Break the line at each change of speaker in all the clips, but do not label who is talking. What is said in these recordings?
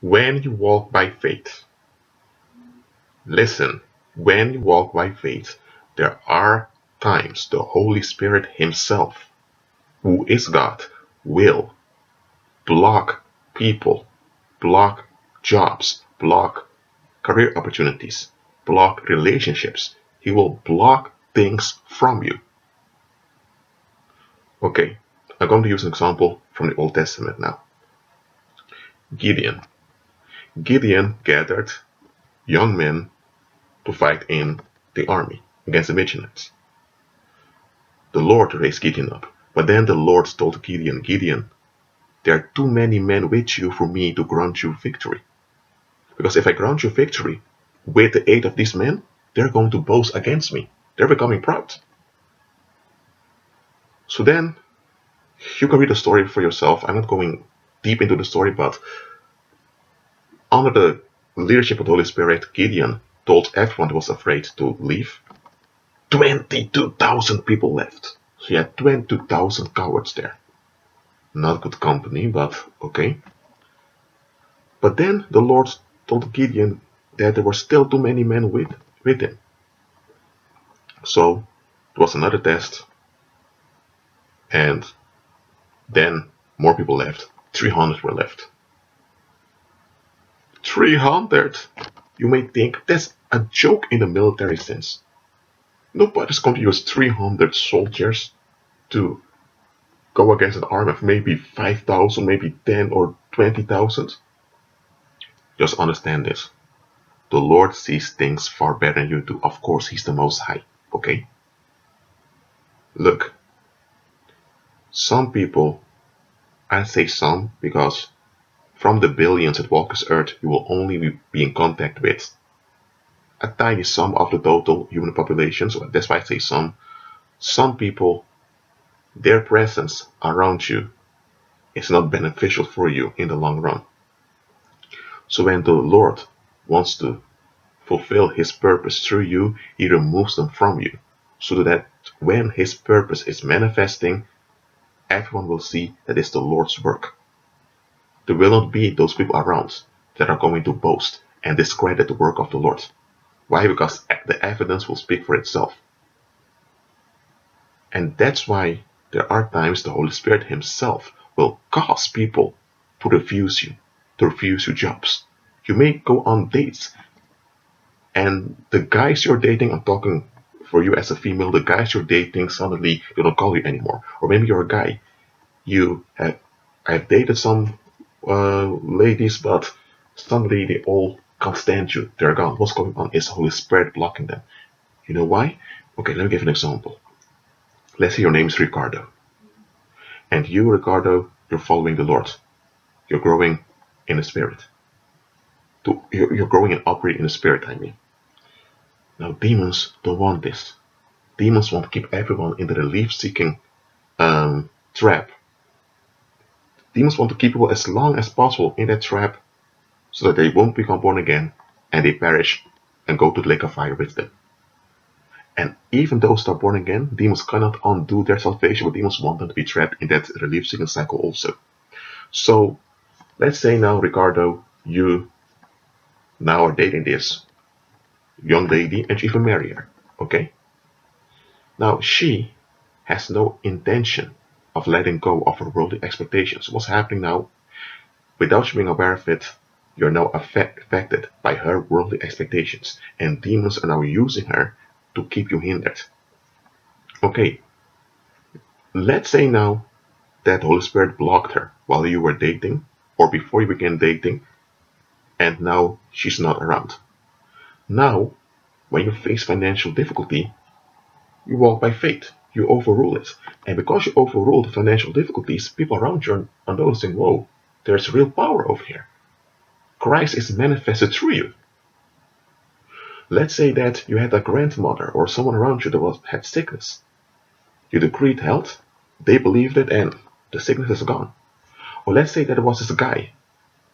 When you walk by faith, listen, when you walk by faith, there are times the Holy Spirit Himself, who is God, will block people, block jobs, block career opportunities, block relationships. He will block things from you. Okay, I'm going to use an example from the Old Testament now. Gideon. Gideon gathered young men to fight in the army against the Midianites. The Lord raised Gideon up. But then the Lord told Gideon, Gideon, there are too many men with you for me to grant you victory. Because if I grant you victory with the aid of these men, they're going to boast against me. They're becoming proud. So then you can read the story for yourself. I'm not going deep into the story, but under the leadership of the Holy Spirit, Gideon told everyone who was afraid to leave. 22,000 people left. So you had 22,000 cowards there. Not good company, but okay. But then the Lord told Gideon that there were still too many men with him. So it was another test, and then more people left. 300 were left. 300! You may think that's a joke in the military sense. Nobody's going to use 300 soldiers to go against an army of maybe 5,000, maybe 10 or 20,000. Just understand this. The Lord sees things far better than you do. Of course, He's the Most High. Okay? Look, some people, I say some because from the billions that walk this earth, you will only be in contact with a tiny sum of the total human population. So that's why I say some. Some people, their presence around you is not beneficial for you in the long run. So when the Lord wants to fulfill His purpose through you, He removes them from you, so that when His purpose is manifesting, everyone will see that it's the Lord's work. There will not be those people around that are going to boast and discredit the work of the Lord. Why? Because the evidence will speak for itself. And that's why there are times the Holy Spirit Himself will cause people to refuse you jobs. You may go on dates, and the guys you're dating, I'm talking for you as a female, the guys you're dating suddenly they don't call you anymore. Or maybe you're a guy, I've dated some ladies, but suddenly they all can't stand you. They're gone. What's going on? Is the Holy Spirit blocking them? You know why? Okay, let me give an example. Let's say your name is Ricardo. And you, Ricardo, you're following the Lord. You're growing in the Spirit. You're growing and operating in the Spirit, I mean. Now, demons don't want this. Demons want to keep everyone in the relief-seeking trap. Demons want to keep people as long as possible in that trap so that they won't become born again and they perish and go to the lake of fire with them. And even those that are born again, demons cannot undo their salvation, but demons want them to be trapped in that relief-seeking cycle also. So, let's say now, Ricardo, you now are dating this young lady and you even marry her, okay? Now, she has no intention of letting go of her worldly expectations. What's happening now? Without you being aware of it, you're now affected by her worldly expectations, and demons are now using her to keep you hindered. Okay, let's say now that the Holy Spirit blocked her while you were dating, or before you began dating, and now she's not around. Now, when you face financial difficulty, you walk by faith. You overrule it. And because you overrule the financial difficulties, people around you are noticing, whoa, there's real power over here. Christ is manifested through you. Let's say that you had a grandmother or someone around you that had sickness. You decreed health, they believed it, and the sickness is gone. Or let's say that it was this guy,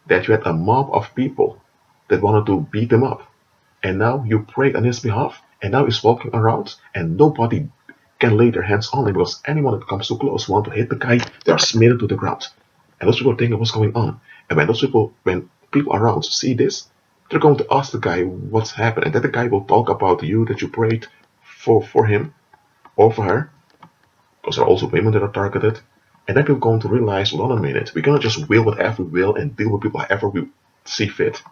that you had a mob of people that wanted to beat him up. And now you prayed on his behalf, and now he's walking around, and nobody can lay their hands on him because anyone that comes too close want to hit the guy, they are smitten to the ground. And those people are thinking what's going on. And when people around see this, they're going to ask the guy what's happened, and then the guy will talk about you, that you prayed for him or for her, because there are also women that are targeted. And then people are going to realize, hold on a minute, we cannot just will whatever we will and deal with people however we see fit.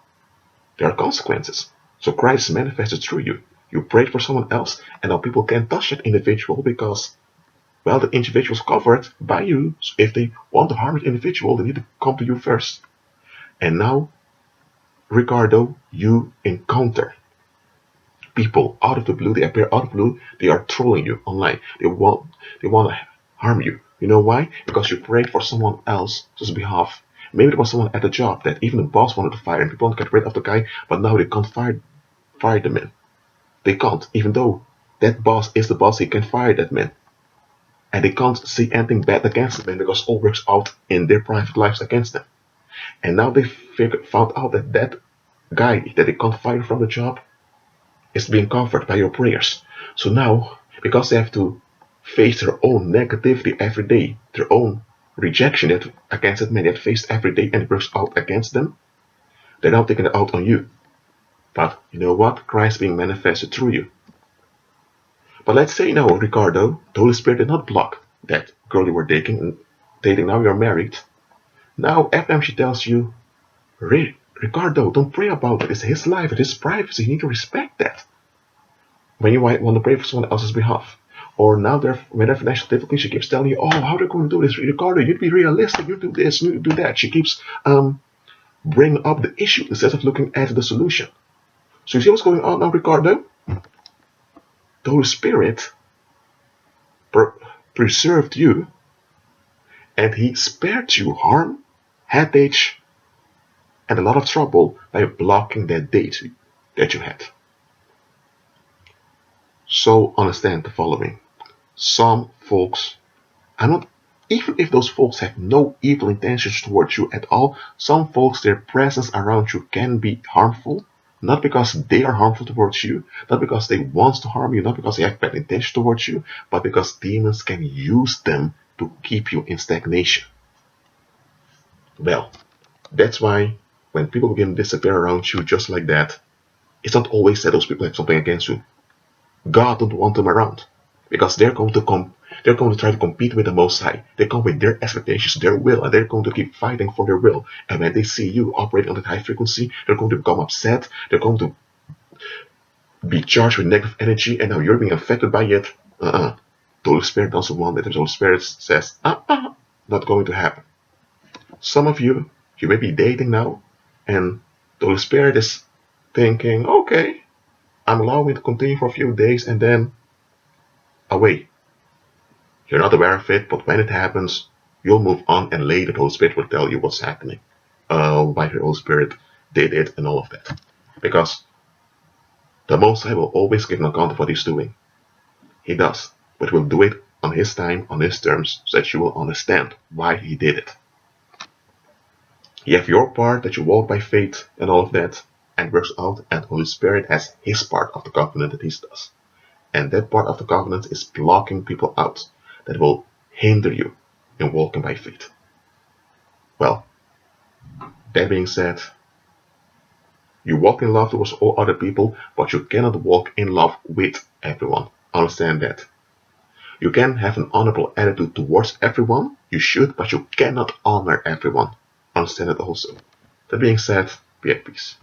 There are consequences. So Christ is manifested through you. You prayed for someone else, and now people can't touch that individual because, well, the individual is covered by you. So if they want to harm the individual, they need to come to you first. And now, Ricardo, you encounter people out of the blue. They appear out of the blue. They are trolling you online. They want to harm you. You know why? Because you prayed for someone else's behalf. Maybe there was someone at the job that even the boss wanted to fire, and people want to get rid of the guy, but now they can't fire the man. They can't, even though that boss is the boss, he can fire that man. And they can't see anything bad against the man because all works out in their private lives against them. And now they found out that that guy that they can't fire from the job is being covered by your prayers. So now, because they have to face their own negativity every day, their own rejection against that man, they have to face every day and it works out against them, they're now taking it out on you. But you know what? Christ being manifested through you. But let's say now, Ricardo, the Holy Spirit did not block that girl you were dating, now you're married. Now, every time she tells you, Ricardo, don't pray about it. It's his life, it's his privacy. You need to respect that. When you want to pray for someone else's behalf. Or now, whenever financial difficulty, she keeps telling you, oh, how are they going to do this? Ricardo, you'd be realistic. You do this, you do that. She keeps bringing up the issue instead of looking at the solution. So you see what's going on now, Ricardo? The Holy Spirit preserved you, and he spared you harm, headache, and a lot of trouble by blocking that date that you had. So understand the following. Some folks are not, even if those folks have no evil intentions towards you at all, some folks, their presence around you can be harmful. Not because they are harmful towards you, not because they want to harm you, not because they have bad intentions towards you, but because demons can use them to keep you in stagnation. Well, that's why when people begin to disappear around you just like that, it's not always that those people have something against you. God don't want them around because they're going to try to compete with the Most High. They come with their expectations, their will, and they're going to keep fighting for their will. And when they see you operating on that high frequency, they're going to become upset. They're going to be charged with negative energy, and now you're being affected by it. The Holy Spirit doesn't want it. The Holy Spirit says, not going to happen. Some of you may be dating now, and the Holy Spirit is thinking, okay, I'm allowing it to continue for a few days, and then away. You're not aware of it, but when it happens, you'll move on, and later the Holy Spirit will tell you what's happening, why the Holy Spirit did it, and all of that. Because the Most High will always give an account of what He's doing. He does, but will do it on His time, on His terms, so that you will understand why He did it. You have your part, that you walk by faith and all of that, and works out, and the Holy Spirit has His part of the covenant that He does. And that part of the covenant is blocking people out that will hinder you in walking by faith. Well, that being said, you walk in love towards all other people, but you cannot walk in love with everyone. Understand that. You can have an honorable attitude towards everyone, you should, but you cannot honor everyone. Understand it also. That being said, be at peace.